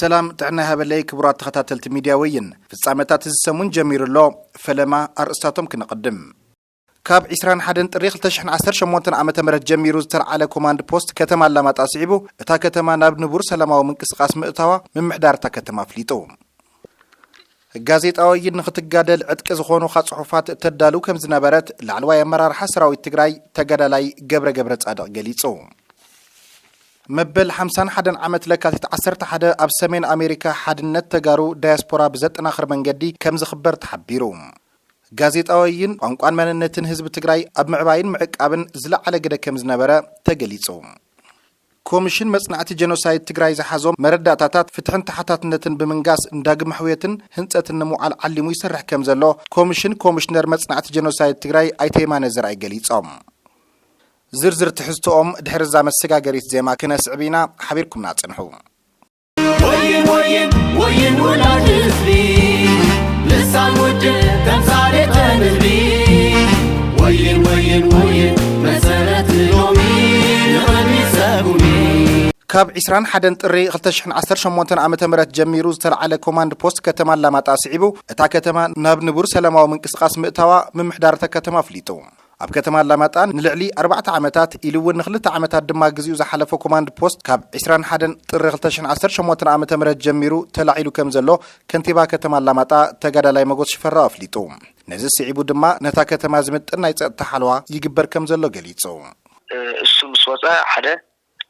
سلام تعنا هبلي كبرات تخطاتلت ميديا وين في الصامتات السمون جميل الله فلما أرستاتهم كنقدم كاب عسران حدن طريق تشحن 10 عام تمرت جميرو زتر على كوماند بوست كتما لما تصعيبو اتا كتما ناب نبور سلامه ومنقسقاس مئتوا من محدارتا كتما فليطو ጋዜጣዊ ንኽትጋደል ዕጥቂ ዝኾኑ ጽሑፋት ተዳሉ ከም ዝነበረት ላዕለዋይ ኣመራርሓ ሰራዊት ትግራይ ተጋዳላይ ገብረ ጻድቕ ገሊጹ መበል 51 ዓመት ለካቲት 11 ኣብ ሰሜን ኣሜሪካ ሓድነት ተጋሩ ዳያስፖራ ብዘጠናኽር መንገዲ ከም ዝኽበር ተሓቢሩ ጋዜጣዊ ቋንቋን መንነትን ህዝቢ ትግራይ ኣብ ምዕባይን ምዕቃብን ዝለዓለ ግደ ከም ዝነበረ ተገሊጹ ኮሚሽን መጽናዕቲ ጄኖሳይድ ትግራይ ዝሓዞም መረዳእታታት ፍትሕን ተሓታትነትን ብምንጋስ እንዳግም ሕውየትን ህንጸትን ንምዓል ዓሊሙ ይሰርሕ ከም ዘሎ ኮሚሽነር መጽናዕቲ ጄኖሳይድ ትግራይ ኣይተማነ ዘርኣይ ገሊጾም ዝርዝር ትሕዝቶኦም ድሕሪ ዛ መሰጋገሪት ዜማ ክነስዕቢና ሓቢርኩምና ጽንሑ ወይን ወላድ ህዝቢ ልሳን ውድ ተምሳሌተ ንህቢ ወይን መሰረት ሎሚ ካብ 21 ጥሪ 2018 ዓመተ ምህረት ጀሚሩ ዝተልዓለ ኮማንድ ፖስት ከተማ ላማጣ ስዒቡ እታ ከተማ ናብ ንቡር ሰላማዊ ምንቅስቃስ ምእታዋ ምምሕዳርታ ከተማ ፍሊጡ ኣብ ከተማ ላማጣ ንልዕሊ 4 ዓመታት ኢሉውን ን2 ዓመታት ድማ ግዜኡ ዝሓለፈ ኮማንድ ፖስት ካብ 21 ጥሪ 2018 ዓመተ ምህረት ጀሚሩ ተላዒሉ ከም ዘሎ ከንቲባ ከተማ ላማጣ ተጋዳላይ መጎስ ሽፈራው ፍሊጡ ነዚ ስዒቡ ድማ ነታ ከተማ ዝምጥን ናይ ጸጥታ ሓልዋ ይግበር ከም ዘሎ ገሊጹ እሱ ምስወፀ ሓደ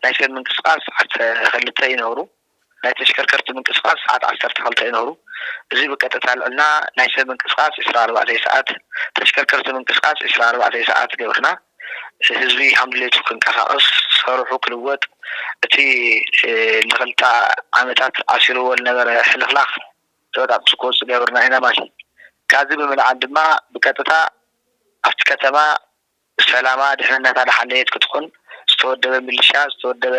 ናይ ሰብ ምንቅስቃስ 12 ይነብሩ ናይ ተሽከርከርቲ ምንቅስቃስ 12 ይነብሩ እዚ በቀጥታ ለና ናይ ሰብ ምንቅስቃስ 24 ሰዓት ተሽከርከርቲ ምንቅስቃስ 24 ሰዓት ገብርና ህዝቢ ሐምሌቱ ክንቀሳቀስ ሰርሑ ክልወጥ እቲ ንኽልታ ዓመታት አሲሩ ወልነበረ ሕልኽላኽ ተወዳቅሱ ኮስ ገብርና ኢና ማለት ካዚ በመልዓል ድማ በቀጥታ ኣብቲ ከተማ ሰላማ ድሕነታ ለሐለየት ክትኮን ዝተወደበ ሚሊሻ ዝተወደበ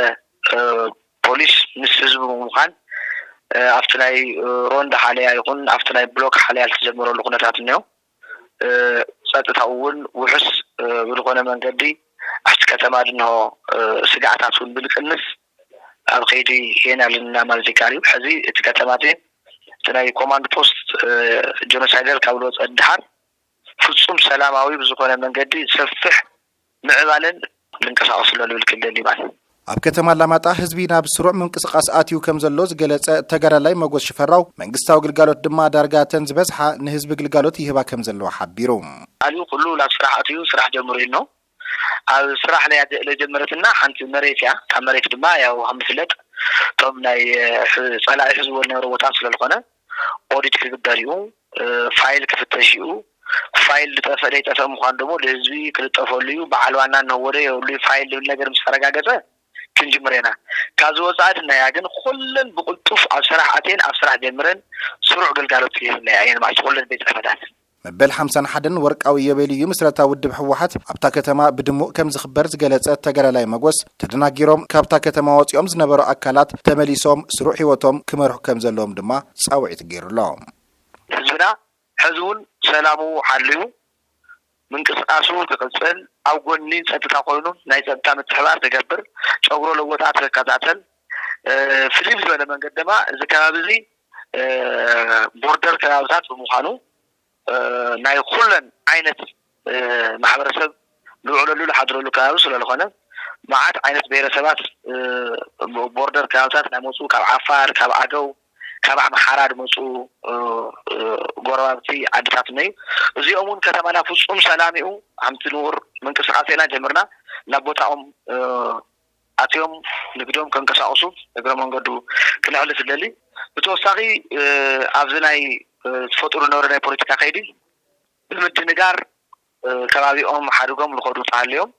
ፖሊስ ምስ ህዝቡ ምዃን ኣብቲ ናይ ሮንዳ ሓለያ ይኹን ኣብቲ ናይ ብሎክ ሓለያ ዝተጀመረሉ ኩነታት እንዮ ጸጥታው እውን ውሕስ ብዝኾነ መንገዲ ኣብቲ ከተማ ድንሆ ስጋዓታት እውን ብልቅንስ ኣብ ኸይዲ ሄናልና ማለት ይካልዩ ሕዚ እቲ ከተማት እቲ ናይ ኮማንድ ፖስት ጄኖሳይደር ካብ ልወፀ ድሓር ፍጹም ሰላማዊ ብዝኾነ መንገዲ ሰፍሕ ምዕባለን ምንቅስቃስ ዘሎ ልክልደሊ ማለት ኣብ ከተማ ላማጣ ህዝቢ ናብ ስሩዕ ምንቅስቃስ ኣትዩ ከም ዘሎ ዝገለጸ ተጋዳላይ መጎስ ሽፈራው መንግስታዊ ግልጋሎት ድማ ዳርጋተን ዝበዝሓ ንህዝቢ ግልጋሎት ይህባ ከም ዘለዎ ሓቢሩ አልዩ ኩሉ ናብ ስራሕ ኣትዩ ስራሕ ጀምሩ ኢልኖ ኣብ ስራሕ ላይ ለጀመረትና ሓንቲ መሬት ያ ካብ መሬት ድማ ያው hamflet ቶም ናይ ጸላኢ ህዝቢ ወልነበረ ቦታ ስለዝኾነ ኦዲት ክግበር እዩ ፋይል ክፍተሽዩ ፋይል ተፈለይ ተፈም እንኳን ደግሞ ለህዝቢ ክልጠፈሉ እዩ በዓልዋና ነው ወደ የሉ ፋይል ነገር ምስተረጋገጸ ክንጅምረና ካዝ ወጻድና ያግን ሁሉን በቁልጡፍ ኣብ ስራሕ ኣቴን ኣብ ስራሕ ጀምረን ስሩዕ ግልጋሎት ይህብና ያየን ማለት ሁሉን ቤት ፈዳት መበል 51 ወርቃዊ የበልዩ ምስረታ ውድብ ሕወሓት ኣብታ ከተማ ብድሙቕ ከም ዝኽበር ዝገለጸ ተጋዳላይ መጎስ ተደናጊሮም ካብታ ከተማ ወፂኦም ዝነበሩ ኣካላት ተመሊሶም ስሩዕ ህይወቶም ክመርሑ ከም ዘለዎም ድማ ጻውዒት ገይሩሎም ህዝብና ሕዝቡን ሰላሙ ሓልዩ ምንቅስቃሱ ክቅጽል ኣብ ጎኒ ጸጥታ ኮይኑ ናይ ጸጥታ ምትሕባር ተገብር ጨጉሮ ለወጣት ተከታተል ፍሊም ዝበለ መንገድ ድማ እዚ ከባቢ እዚ ቦርደር ከባቢታት ብምዃኑ ናይ ኩለን ዓይነት ማሕበረሰብ ልዑለሉ ለሓድረሉ ከባቢ ስለዝኾነ መዓት ዓይነት ብሄረሰባት ቦርደር ከባቢታት ናይ መፁ ካብ ዓፋር ካብ ኣገው ካብ ኣምሓራ ድመፁ ጎረባብቲ ዓድታት ነይ እዚኦም ከተማና ፍጹም ሰላሚኡ ሓምቲ ንውር ምንቅስቃሴና ጀምርና ናብ ቦታኦም ኣትዮም ንግዶም ከንቀሳቀሱ እግረ መንገዱ ክነሕልፍ ደሊ ብተወሳኺ ኣብዚ ናይ ተፈጥሮ ነበረ ናይ ፖለቲካ ከይዲ ብምድንጋር ከባቢኦም ሓድጎም ልኸዱ ተሃልዮም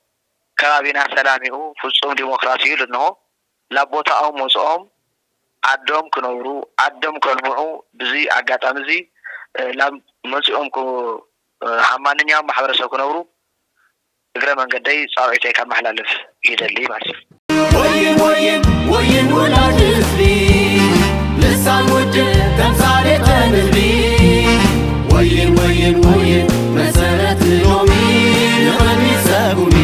ከባቢና ሰላሚኡ ፍጹም ዲሞክራሲ ልንሆ ናብ ቦታኦም ወፅኦም ዓዶም ክነብሩ ዓዶም ከልምዑ ብዚ ኣጋጣሚ እዚ ናብ መፅኦም ሃማንኛውም ማሕበረሰብ ክነብሩ እግረ መንገደይ ጻውዒተይ ካብ መሕላለፍ ይደሊ ማለት ወይን ወላድ ህዝቢ ልሳን ውድ ተምሳሌተ ንህቢ ወይን መሰረት ሎሚ ንቐኒ ሰጉሚ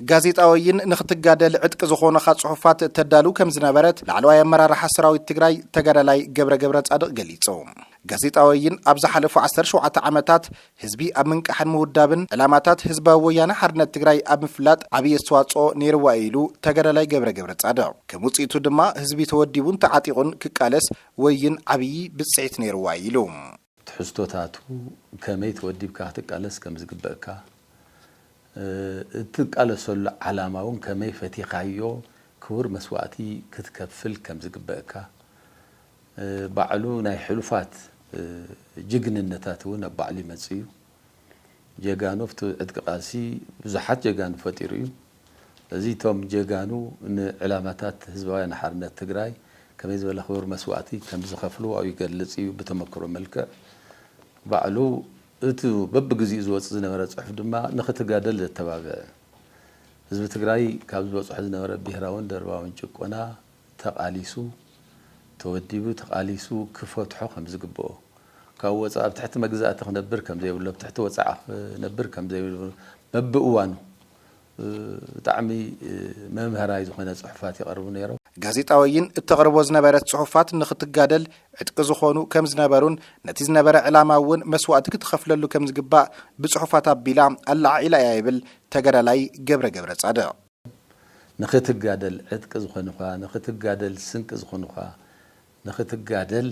ጋዜጣዊን ንኽትጋደል ዕጥቂ ዝኾነ ጽሑፋት ተዳሉ ከም ዝነበረት ላዕለዋይ ኣመራርሓ ሰራዊት ትግራይ ተጋዳላይ ገብረ ጻድቕ ገሊጾም ጋዜጣዊን ኣብ ዝሓለፉ 17 ዓመታት ህዝቢ ኣብ ምንቅሕን ምውዳብን ዕላማታት ህዝባዊ ወያነ ሓርነት ትግራይ ኣብ ምፍላጥ ዓብይ ኣስተዋጽኦ ነይርዋ ኢሉ ተጋዳላይ ገብረ ጻድቕ ከም ውጽኢቱ ድማ ህዝቢ ተወዲቡን ተዓጢቑን ክቃለስ ወይን ዓብይ ብጽዒት ነይርዋ ኢሉ ትሕዝቶታቱ ከመይ ተወዲብካ ክትቃለስ ከም ዝግበአካ እትቃለሰሉ ዓላማውን ከመይ ፈቲኻዮ ክቡር መስዋዕቲ ክትከፍል ከም ዝግበአካ ባዕሉ ናይ ሕሉፋት ጅግንነታት እውን ኣብ ባዕሉ ይመጽዩ ጀጋኑ ፍቲ ዕጥቂ ቃልሲ ብዙሓት ጀጋኑ ፈጢሩ እዩ እዚ ቶም ጀጋኑ ንዕላማታት ህዝባዊ ሓርነት ትግራይ ከመይ ዝበለ ክቡር መስዋዕቲ ከም ዝኸፍሉ ኣብ ይገልጽ እዩ ብተመክሮ መልክዕ ባዕሉ እቲ በብግዚኡ ዝወጽእ ዝነበረ ጽሑፍ ድማ ንኽትጋደል ዘተባብዕ ህዝቢ ትግራይ ካብ ዝወጽሕ ዝነበረ ብሄራውን ደርባውን ጭቆና ተቃሊሱ ተወዲቡ ተቃሊሱ ክፈትሖ ከም ዝግብኦ ካብ ወጻእ ኣብ ትሕቲ መግዛእቲ ክነብር ከም ዘይብሉ ኣብ ትሕቲ ወጻእ ክነብር ከም ዘይብሉ በብእዋኑ ብጣዕሚ መምሃራይ ዝኾነ ጽሑፋት ይቐርቡ ነይሮም ጋዜጣዊን እተቕርቦ ዝነበረት ጽሑፋት ንኽትጋደል ዕጥቂ ዝኾኑ ከም ዝነበሩን ነቲ ዝነበረ ዕላማ እውን መስዋዕቲ ክትኸፍለሉ ከም ዝግባእ ብጽሑፋት ኣቢላ ኣላዒላ እያ ይብል ተጋዳላይ ገብረ ጻድቕ ንኽትጋደል ዕጥቂ ዝኾኑኻ ንኽትጋደል ስንቂ ዝኾኑኻ ንኽትጋደል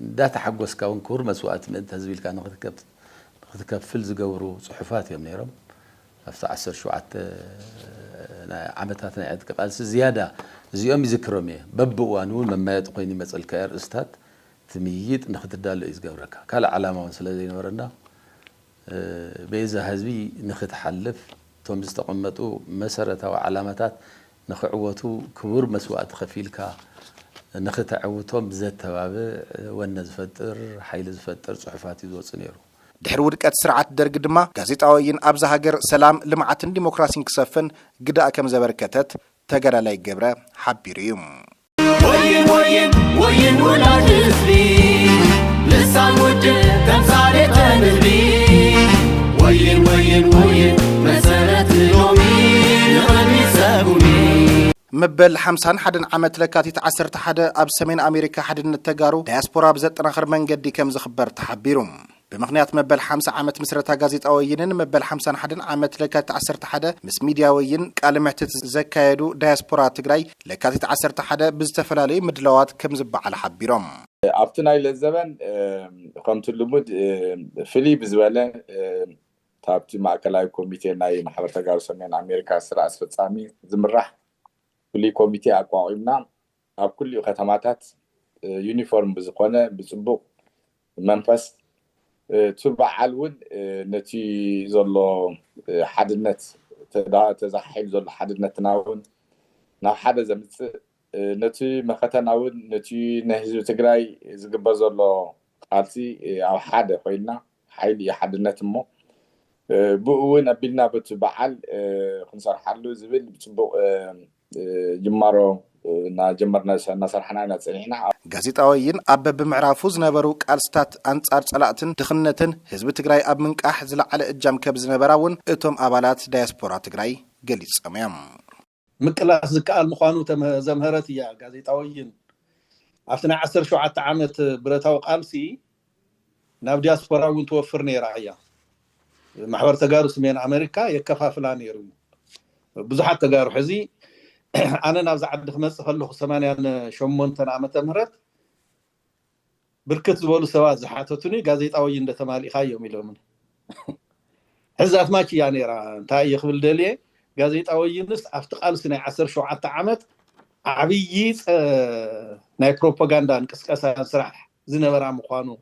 እንዳተሓጐስካ እውን ክቡር መስዋዕቲ ምእንተ ህዝቢ ኢልካ ንኽትከፍል ዝገብሩ ጽሑፋት እዮም ነይሮም ኣብቲ 17 ዓመታት ናይ ዕጥቂ ቃልሲ ዝያዳ እዚኦም ይዝክሮም እየ በብእዋኑ እውን መማየጢ ኮይኑ ይመጸልካ ርእስታት ትምይጥ ንኽትዳሎ እዩ ዝገብረካ ካልእ ዓላማ እውን ስለ ዘይነበረና ቤዛ ህዝቢ ንኽትሓልፍ እቶም ዝተቐመጡ መሰረታዊ ዓላማታት ንኽዕወቱ ክቡር መስዋዕቲ ከፊልካ ንኽተዕውቶም ዘተባብዕ ወነ ዝፈጥር ሓይሊ ዝፈጥር ጽሑፋት እዩ ዝወጽእ ነይሩ ድሕሪ ውድቀት ስርዓት ደርግ ድማ ጋዜጣዊን ኣብዛ ሃገር ሰላም ልምዓትን ዲሞክራሲን ክሰፍን ግዳእ ከም ዘበርከተት ተጋዳላይ ገብረ ሓቢሩ እዩ ወይን ወላድ ህዝቢ ልሳን ውድብ ተምሳሌተ ህዝቢ ወይን መሰረት ሎሚ ንቕድሚ ሰጉሚ መበል 51 ዓመት ለካቲት 11 ኣብ ሰሜን ኣሜሪካ ሓድነት ተጋሩ ዳያስፖራ ብዘጠናኽር መንገዲ ከም ዝኽበር ተሓቢሩ بمخنيات مبل 50 عامت مسرتا غازيطاويين مبل 51 عامت لكات 11 مس ميدياويين قال محتت زكايدو دايسبورا تግራይ لكات 11 بزتفلالي مدلوات كم زبعل حبيرهم ابتناي للزمن قمت اللمود فيلي بزواله تابتي معكلاي كوميتي ناي محبر تغار سمين امريكا سرا اسفصامي زمرح فيلي كوميتي اقوايمنا اب كل ከተማታት يونيفورم بزقونه بصبوق منفس تبعال ود نتي زلو حدنت تزحيل زلو حدنت ناون نا حدا زمص نتي مختناون نتي نهزو تግራይ ዝግበር ዘሎ ቃልሲ ኣብ ሓደ ኮይና ሓይሊ حدنت ሞ ብኡውን ኣቢልና በትበዓል ክንሰርሓሉ ዝብል ጽቡቕ ጅማሮ ና ጀመርና ሰናሰርحنا ናጽኒሕና ጋዜጣዊን ኣብ በብምዕራፉ ዝነበሩ ቃልስታት አንጻር ጸላእትን ድኽነትን ህዝቢ ትግራይ ኣብ ምንቃሕ ዝለዓለ እጃም ከብ ዝነበራውን እቶም ኣባላት ዳያስፖራ ትግራይ ገሊጾም እዮም ምቅላስ ዝከኣል ምዃኑ ዘምሃረት እያ ጋዜጣዊን ኣብቲ 17 ዓመት ብረታዊ ቃልሲ ናብ ዲያስፖራ እውን ተወፍር ነይራ እያ ማሕበር ተጋሩ ሰሜን ኣሜሪካ የከፋፍላ ነይሩ ብዙሓት ተጋሩ ሕዚ أنا نابز عد خمس خلوه 88 عامة مهرت بركت زبالو سوا زحاتتوني غازيطاوي عند تمالي خايو ميلومن حزات ماشي يعني را تا يخبل دليه غازيطاوي نس افتقال سنه 17 عامت عبيي ناي بروباغندا انقسقاسا سرح زنبرا مخانو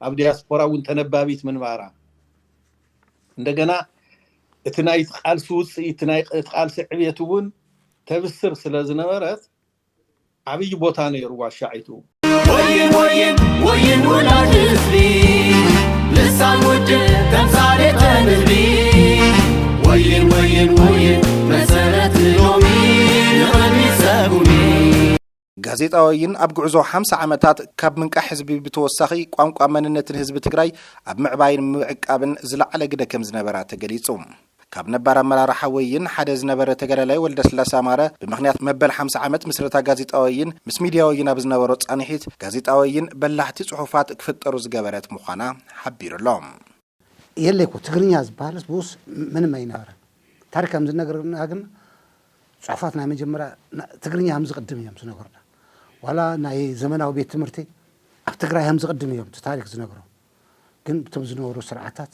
اب دياسبورا ون تنبابيت منبارا እንደገና እትናይ ቃል ሱስ እትናይ ቃል ስዕብየቱን تبصر سلازنا مرات عبي بوتاني يروى شعيتو وين ولا تسبي لسان وجه تمثالي تنبي وين مسألة يومي نغني ساقوني ጋዜጣዊን ኣብ ጉዕዞ 50 ዓመታት ካብ ምንቃሕ ህዝቢ ብተወሳኺ ቋንቋ መንነትን ህዝቢ ትግራይ ኣብ ምዕባይን ምዕቃብን ዝለዓለ ግደ ከም ዝነበራ ተገሊጹ ካብ ነባር ኣመራርሓ ወይን ሓደ ዝነበረ ተገዳላይ ወልደ ስላሴ ኣማረ ብምኽንያት መበል 50 ዓመት ምስረታ ጋዜጣ ወይን ምስ ሚድያ ወይን ኣብ ዝነበሮ ጻኒሒት ጋዜጣ ወይን በላሕቲ ጽሑፋት ክፍጠሩ ዝገበረት ምዃና ሓቢሩሎም የለይኩ ትግርኛ ዝባሃልስ ብውስ ምንም ኣይነበረ ታሪክ ከም ዝነገርና ግን ጽሑፋት ናይ መጀመርያ ትግርኛ ከም ዝቅድም እዮም ዝነገርና ዋላ ናይ ዘመናዊ ቤት ትምህርቲ ኣብ ትግራይ ከም ዝቅድም እዮም ታሪክ ዝነገሩ ግን ብቶም ዝነበሩ ስርዓታት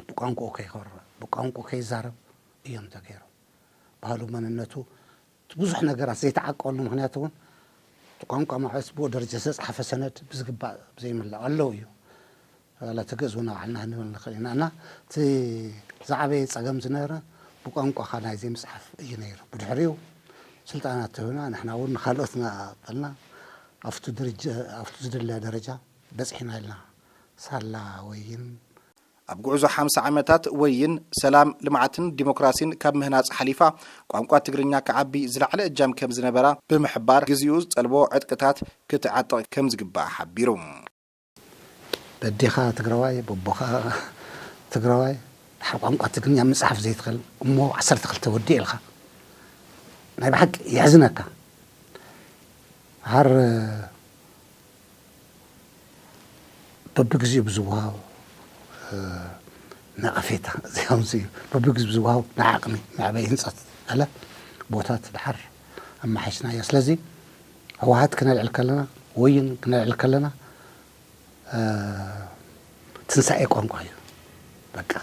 ብቋንቋ ከይኸር ብቋንቋ ከይዛረብ እዮም ተገይሩ ባህሉ መንነቱ ብዙሕ ነገራት ዘይተዓቀሉ ምክንያቱ እውን ቋንቋ ማዕስ ብደረጃ ዝተጻሕፈ ሰነድ ብዝግባእ ዘይምላእ ኣለው እዩ لا تجزونا عنا هنخلينا أنا زعبي صقم زنيرة بقوم قخنا زي مصحف ينير بدحريو سلطانات هنا نحن أول خلصنا طلنا أفتو درجة بس إحنا لنا صار لا وين أبقعزو 5 عامات وين سلام لمعتن ديمقراسين كاب مهنات حليفة قوانقوا تقرينيا كعبي زلعل الجام كم زنبرا بمحبار جزيوز طلبوا عدقتات كتعطى كم زقبا حبيروم بديخا تقرواي ببخا تقرواي قوانقوا تقرينيا مصحف زي تخل مو 10 تخل تودي لها ناي بحق يحزنك هر ببقزي بزواو نقفيتها زي همسي ببقز بزواو نعقمي مع بينصت هلا بوتات الحر اما حشنا يا سلازي هو هات كنا العلكلنا وين كنا العلكلنا تنسى قوانقوا بقى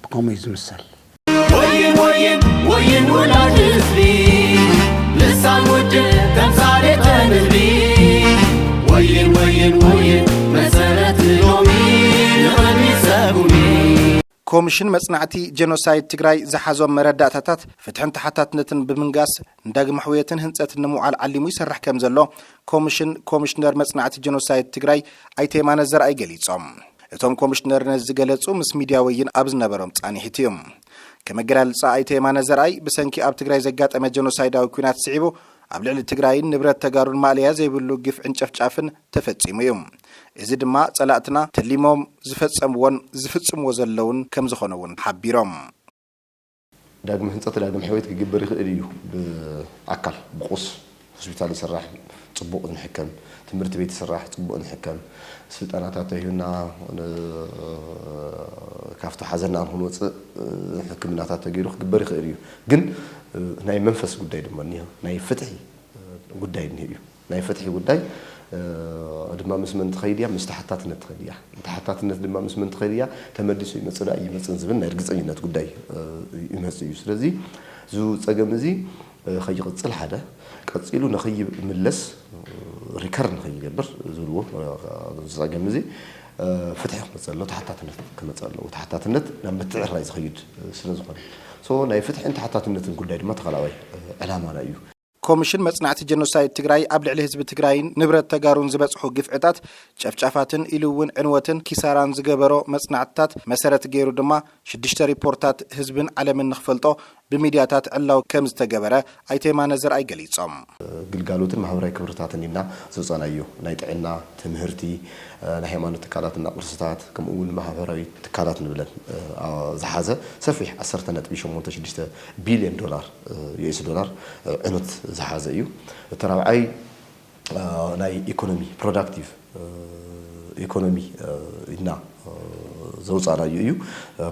بقوم يزمسل وين وين وين ولا تسلي لسان وجه تمثالي تنبلي وين وين وين مسألة يومي نغني سابوني كوميشن مصنعتي جينوسايد تግራይ زحازو መረዳእታታት ፍትሕን ተሓታትነትን ብምንጋስ እንዳግ ማሕወየትን ህንጸትን ንሙዓል ዓሊሙ ይሰርሕ ከም ዘሎ ኮሚሽነር መጽናዕቲ ጀኖሳይድ ትግራይ ኣይቴማነ ዘርኣይ ገሊጾም እቶም ኮሚሽነር ነዚ ገለጹ ምስ ሚድያ ወይን ኣብ ዝነበሮም ጻኒሒት እዮም ከመገላልጻ ኣይቴማነ ዘርኣይ ብሰንኪ ኣብ ትግራይ ዘጋጠመ ጀኖሳይዳዊ ኩናት ስዒቡ ኣብ ልዕሊ ትግራይን ንብረት ተጋሩን ማልያ ዘይብሉ ግፍዕን ጨፍጫፍን ተፈጺሙ እዩ እዚ ድማ ጸላእትና ተሊሞም ዝፈጸምዎ ዘለውን ከም ዝኾነውን ሓቢሮም ዳግም ህንጸት ዳግም ሕይወት ክግበር ይኽእል እዩ ብኣካል ብቁስ ሆስፒታል ይስራሕ ጽቡቕ ንሕከም ትምህርቲ ቤት ይስራሕ ጽቡቕ ንሕከም ስልጣናታት ይሁና ካፍቶ ሓዘና ንወፅእ ሕክምናታት ተገይሩ ክግበር ይኽእል እዩ ግን ናይ መንፈስ ጉዳይ ድማ ነው ናይ ፍትሒ ጉዳይ ነው እዩ ናይ ፍትሒ ጉዳይ ድማ መስመንት ኸይድያ መስተሓታትነት ኸይድያ ተሓታትነት ድማ መስመንት ኸይድያ ተመዲሱ ይመጽዳ ይመጽን ዝብል ናይ ርግጸኝነት ጉዳይ ይመጽ እዩ ስለዚ ዙ ጸገም እዚ ኸይቅጽል ሓደ ቀጽሉ ነኸይ ምለስ ሪከርን ኸይገብር ዝልዎ ጸገም እዚ ፍትሒ ክመጽሎ ተሓታትነት ክመጽሎ ተሓታትነት ናብ ምትዕራይ ዝኸይድ ስለዝኾነ ሶ ናይ ፍትሕን ተሓታትነትን ጉዳይ ድማ ተኸላዋይ ዕላማና እዩ ኮሚሽን መጽናዕቲ ጀኖሳይድ ትግራይ ኣብ ልዕሊ ህዝቢ ትግራይን ንብረት ተጋሩን ዝበጽሑ ግፍዕታት ጨፍጫፋትን ኢሉውን ዕንወትን ኪሳራን ዝገበሮ መጽናዕትታት መሰረት ገይሩ ድማ 6 ሪፖርታት ህዝብን ዓለምን ንኽፈልጦ بميدياتات علاو كم استجبره أيتمان زر أي جليسام. قلقالوت المحوري كبرتات إننا زوجنا أيو نايت عنا تمهرتي نحيمان تكالات النقرصات كم أول محوري تكالات البلد زحازة سفيح أسرتنا تبيشوا منتج دشة $1 بليون US دولار عنوت زحازة أيو ترى أي ناي economy productive economy إننا زوجنا أيو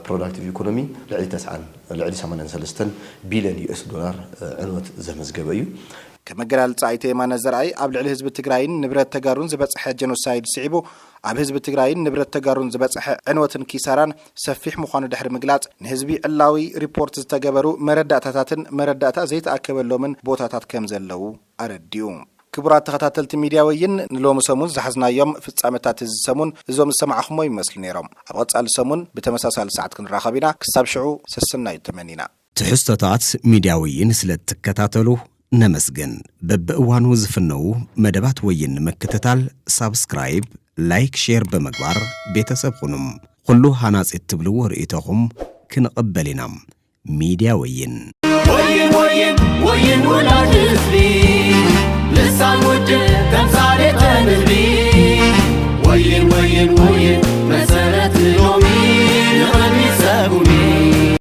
productive economy لعلي 8 بليون US دولار عنوت زمز جبايو كما قال تعيتي ما نزرعي قبل على حزب التجراين نبرة تجارون زبصح جنوسايد صعبو عب حزب التجراين نبرة تجارون زبصح عنوة كيساران سفيح مخانو دحر مقلات نحزبي علاوي ريبورت تجبرو مردات زيت أكبر من بوتاتات كم زلو أرديوم كبرات تخطات ميدياويين نلوم سمون زحزنا يوم في السامتات السمون زوم السمع خموي مسل نيرم أبغى تسأل سمون بتمساسل ساعات كن راخبينا كسب شعو سسنا يتمنينا تحستات ميدياويين سلت كتاتلو نمسجن ببقوانو زفنو مدبات وين مكتتال سابسكرايب لايك شير بمقبار بيتساب خنم قلو هاناس اتبلو ورئيتهم كنقبلنام ميديا وين وين ولا تسلي لسان وجه تمثالي تنبلي